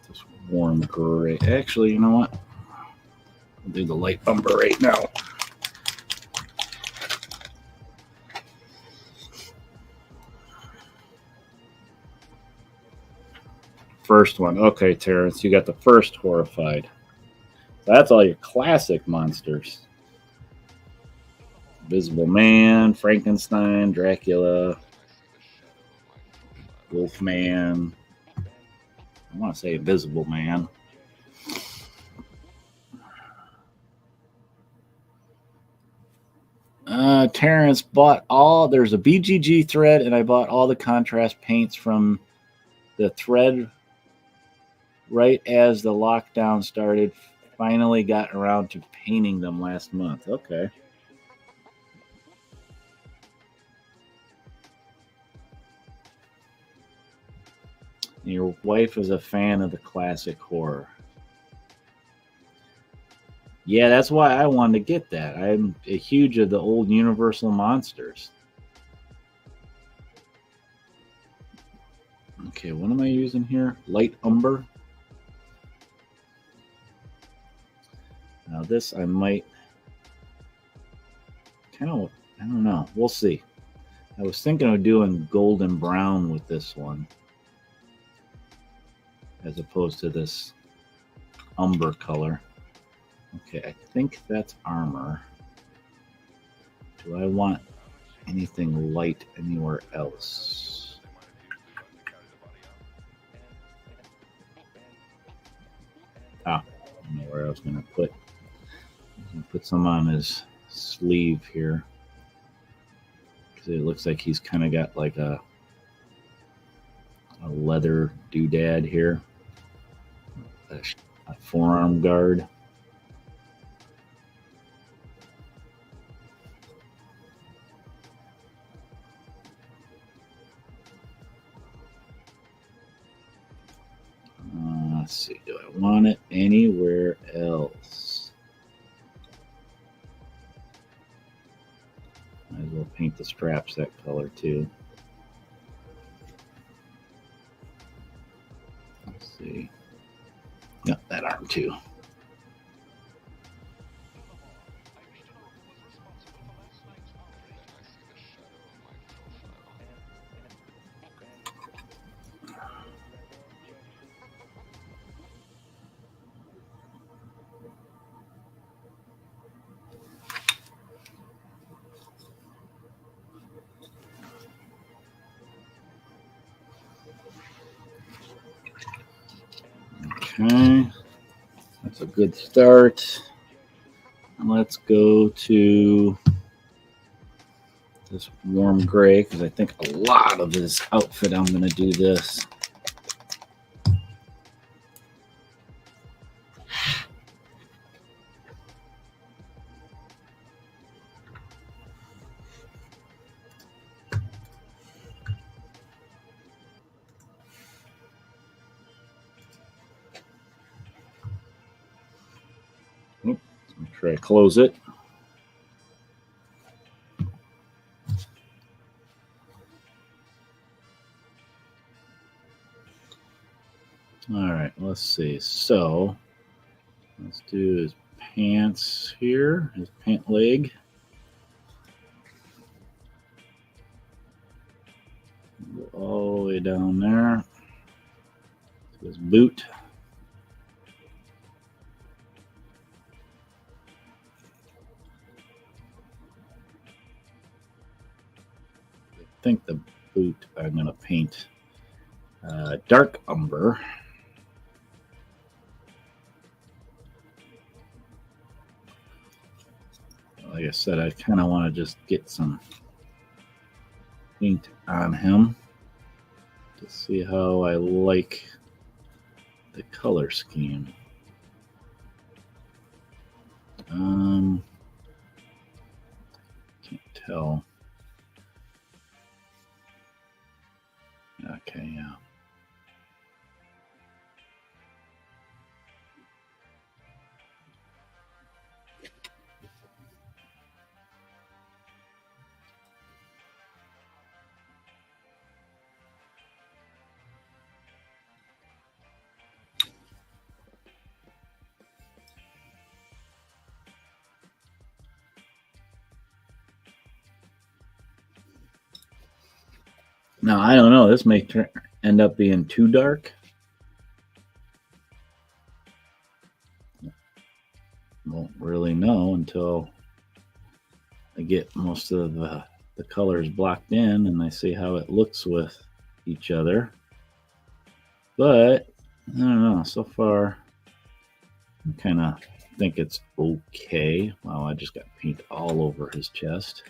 Speaker 2: this warm gray. Actually, you know what? I'll do the light umber right now. First one. Okay, Terrence, you got the first horrified. That's all your classic monsters. Invisible Man, Frankenstein, Dracula, Wolfman. I want to say Invisible Man. Terrence bought all. There's a BGG thread, and I bought all the contrast paints from the thread right as the lockdown started. Finally got around to painting them last month. Okay. Your wife is a fan of the classic horror. Yeah, that's why I wanted to get that. I'm a huge of the old Universal monsters. Okay, what am I using here? Light umber. Now this I might kind of, I don't know. We'll see. I was thinking of doing golden brown with this one as opposed to this umber color. Okay, I think that's armor. Do I want anything light anywhere else? I don't know where I was going to put. I'm going to put some on his sleeve here. Because it looks like he's kind of got like a leather doodad here. A forearm guard. Let's see, do I want it anywhere else? Might as well paint the straps that color too. Let's see. Yep, that arm too. Okay, that's a good start. Let's go to this warm gray because I think a lot of his outfit I'm going to do this. Oops, try to close it. All right, let's see. So let's do his pants here, his pant leg. Go all the way down there to his boot. I think the boot I'm going to paint dark umber. Like I said, I kind of want to just get some paint on him to see how I like the color scheme. Can't tell. Okay, yeah. Now, I don't know. This may end up being too dark. Won't really know until I get most of the colors blocked in and I see how it looks with each other. But I don't know. So far, I kind of think it's okay. Wow, I just got paint all over his chest.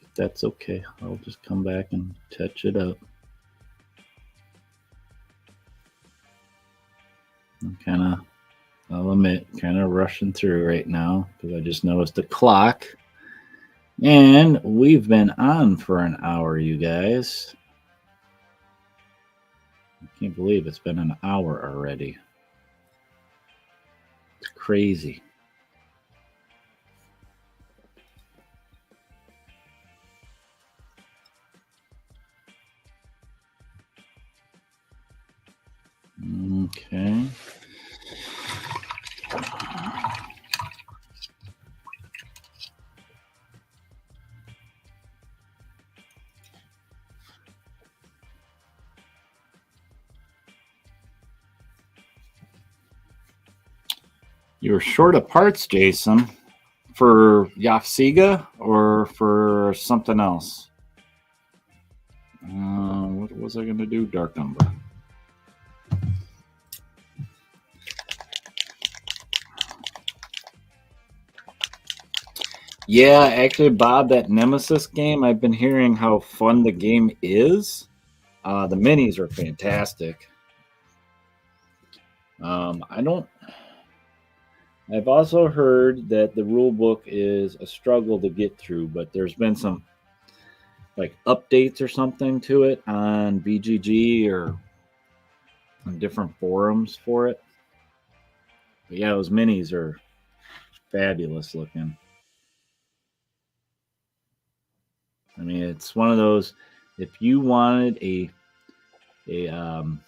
Speaker 2: But that's okay. I'll just come back and touch it up. I'm kind of, I'll admit, kind of rushing through right now because I just noticed the clock. And we've been on for an hour, you guys. I can't believe it's been an hour already. It's crazy. Okay. You were short of parts, Jason, for YAFSIGA or for something else? What was I going to do? Dark number. Yeah, actually, Bob, that Nemesis game, I've been hearing how fun the game is. The minis are fantastic. I've also heard that the rule book is a struggle to get through, but there's been some like updates or something to it on BGG or on different forums for it. But yeah, those minis are fabulous looking. I mean, it's one of those, if you wanted an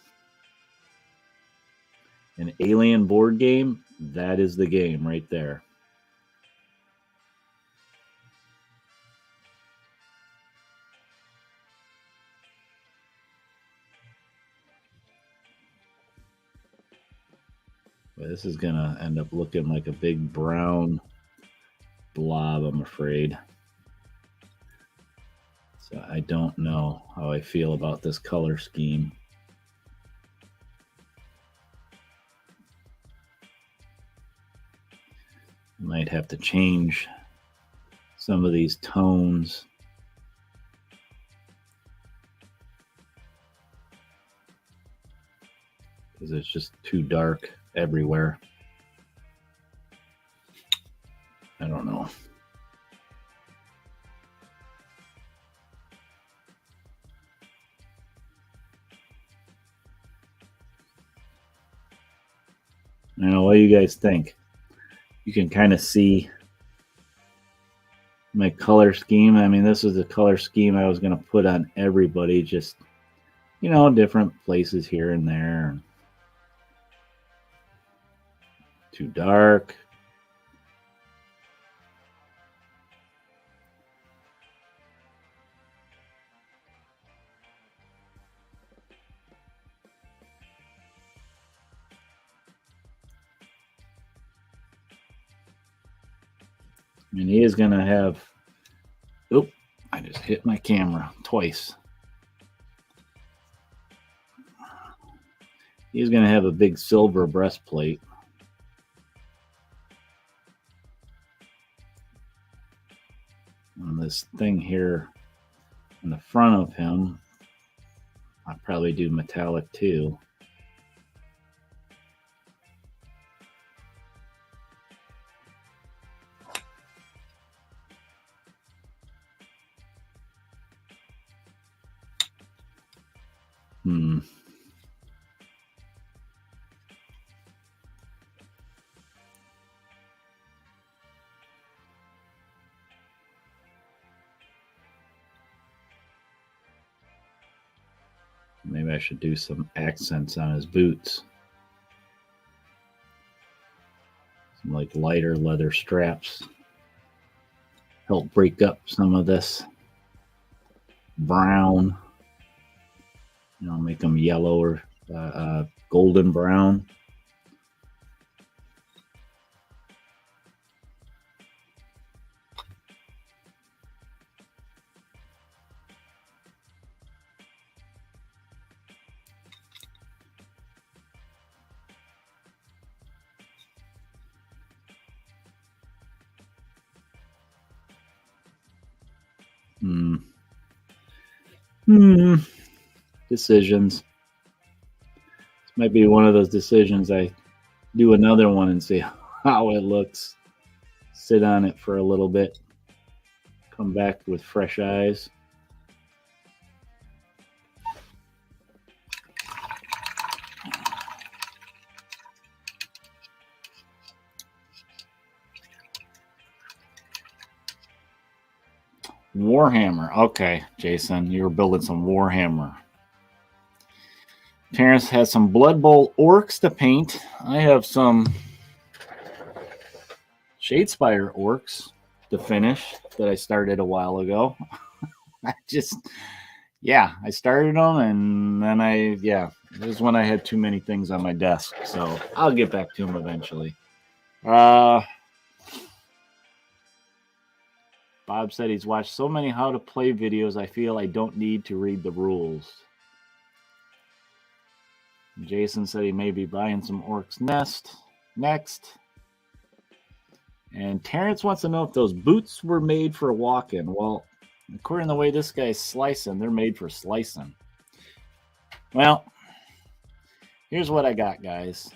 Speaker 2: alien board game, that is the game right there. But this is gonna end up looking like a big brown blob, I'm afraid. So I don't know how I feel about this color scheme. Might have to change some of these tones. Because it's just too dark everywhere. I don't know. I don't know what you guys think. You can kind of see my color scheme. I mean, this is the color scheme I was going to put on everybody, just, you know, different places here and there. Too dark. And he is going to have, oop, I just hit my camera twice. He's going to have a big silver breastplate. And this thing here in the front of him, I'll probably do metallic too. Maybe I should do some accents on his boots. Some like lighter leather straps. Help break up some of this brown. Make them yellow or golden brown. Decisions. This might be one of those decisions. I do another one and see how it looks. Sit on it for a little bit. Come back with fresh eyes. Warhammer. Okay, Jason, you were building some Warhammer. Terrence has some Blood Bowl orcs to paint. I have some Shadespire orcs to finish that I started a while ago. I started them, and then this is when I had too many things on my desk. So I'll get back to them eventually. Bob said he's watched so many how to play videos, I feel I don't need to read the rules. Jason said he may be buying some Orcs Nest next. And Terrence wants to know if those boots were made for walking. Well, according to the way this guy's slicing, they're made for slicing. Well, here's what I got, guys.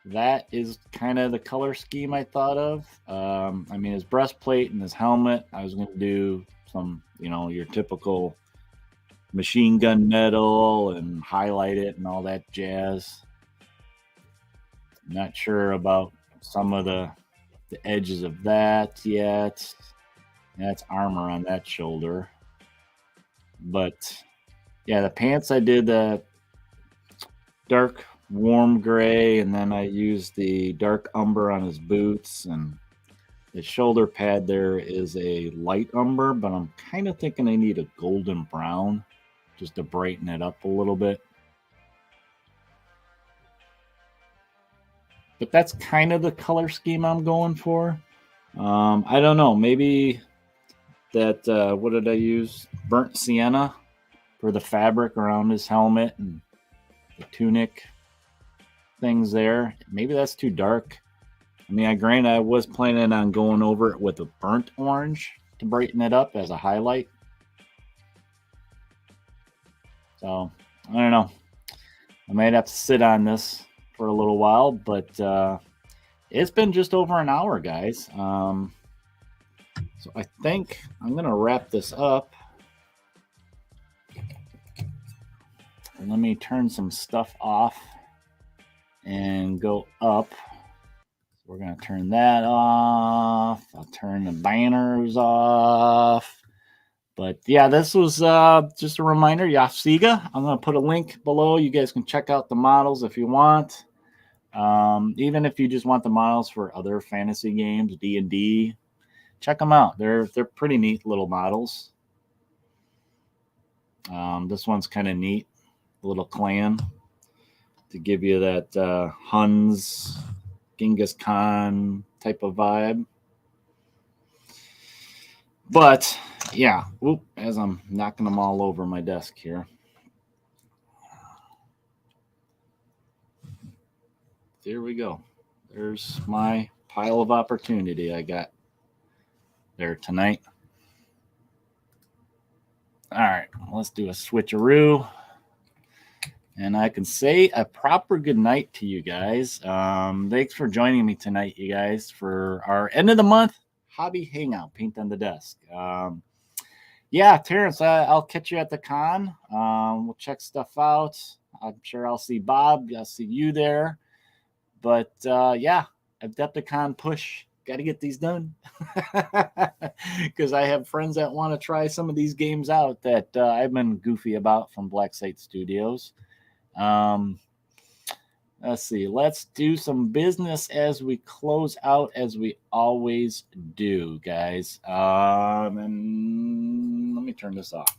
Speaker 2: That is kind of the color scheme I thought of. His breastplate and his helmet, I was going to do some, your typical machine gun metal and highlight it and all that jazz. Not sure about some of the edges of that yet. That's armor on that shoulder. But, yeah, the pants I did the dark warm gray, and then I used the dark umber on his boots, and the shoulder pad there is a light umber, but I'm kind of thinking I need a golden brown just to brighten it up a little bit. But that's kind of the color scheme I'm going for. I don't know, maybe that what did I use? Burnt sienna for the fabric around his helmet and the tunic things there. Maybe that's too dark. I was planning on going over it with a burnt orange to brighten it up as a highlight. So, I don't know. I might have to sit on this for a little while, but it's been just over an hour, guys. So I think I'm going to wrap this up. Let me turn some stuff off and go up. We're going to turn that off. I'll turn the banners off. But yeah, this was just a reminder, YAFSIGA. I'm going to put a link below. You guys can check out the models if you want. Even if you just want the models for other fantasy games, D&D, check them out. They're pretty neat little models. This one's kind of neat. A little clan to give you that Huns, Genghis Khan type of vibe. But yeah, as I'm knocking them all over my desk here. There we go. There's my pile of opportunity I got there tonight. All right, let's do a switcheroo. And I can say a proper good night to you guys. Thanks for joining me tonight, you guys, for our end of the month hobby hangout, Paint on the Desk. Yeah, Terrence, I'll catch you at the con. We'll check stuff out. I'm sure I'll see Bob. I'll see you there. But yeah, Adepticon push. Got to get these done. Because I have friends that want to try some of these games out that I've been goofy about from Black Site Studios. Let's see. Let's do some business as we close out, as we always do, guys. And let me turn this off.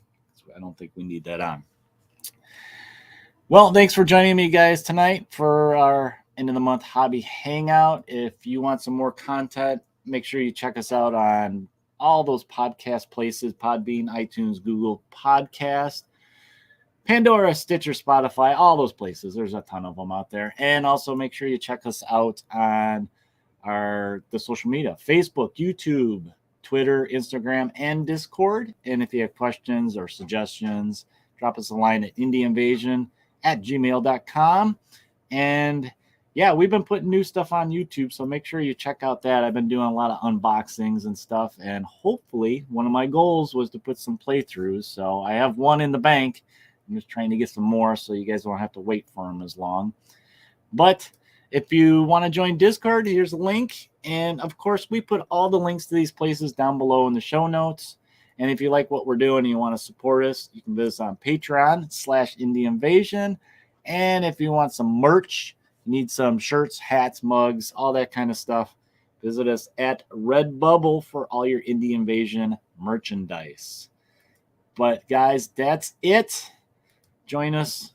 Speaker 2: I don't think we need that on. Well, thanks for joining me, guys, tonight for our end of the month hobby hangout. If you want some more content, make sure you check us out on all those podcast places: Podbean, iTunes, Google Podcast, Pandora, Stitcher, Spotify, all those places. There's a ton of them out there. And also make sure you check us out on the social media: Facebook, YouTube, Twitter, Instagram, and Discord. And if you have questions or suggestions, drop us a line at indieinvasion@gmail.com. And yeah, we've been putting new stuff on YouTube, so make sure you check out that. I've been doing a lot of unboxings and stuff, and hopefully one of my goals was to put some playthroughs. So I have one in the bank. I'm just trying to get some more so you guys won't have to wait for them as long. But if you want to join Discord, here's a link. And of course, we put all the links to these places down below in the show notes. And if you like what we're doing and you want to support us, you can visit us on Patreon/IndieInvasion. And if you want some merch, you need some shirts, hats, mugs, all that kind of stuff, visit us at Redbubble for all your Indie Invasion merchandise. But guys, that's it. Join us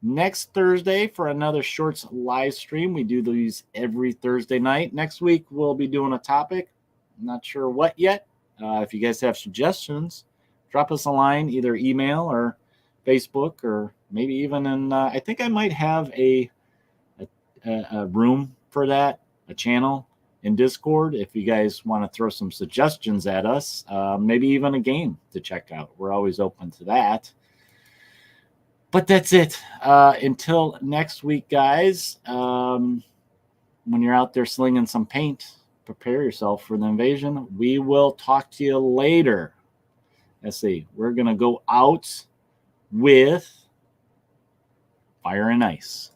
Speaker 2: next Thursday for another Shorts live stream. We do these every Thursday night. Next week, we'll be doing a topic. I'm not sure what yet. If you guys have suggestions, drop us a line, either email or Facebook, or maybe even in, I think I might have a room for that, a channel in Discord. If you guys want to throw some suggestions at us, maybe even a game to check out. We're always open to that. But that's it. Until next week, guys, when you're out there slinging some paint, prepare yourself for the invasion. We will talk to you later. Let's see. We're going to go out with Fire and Ice.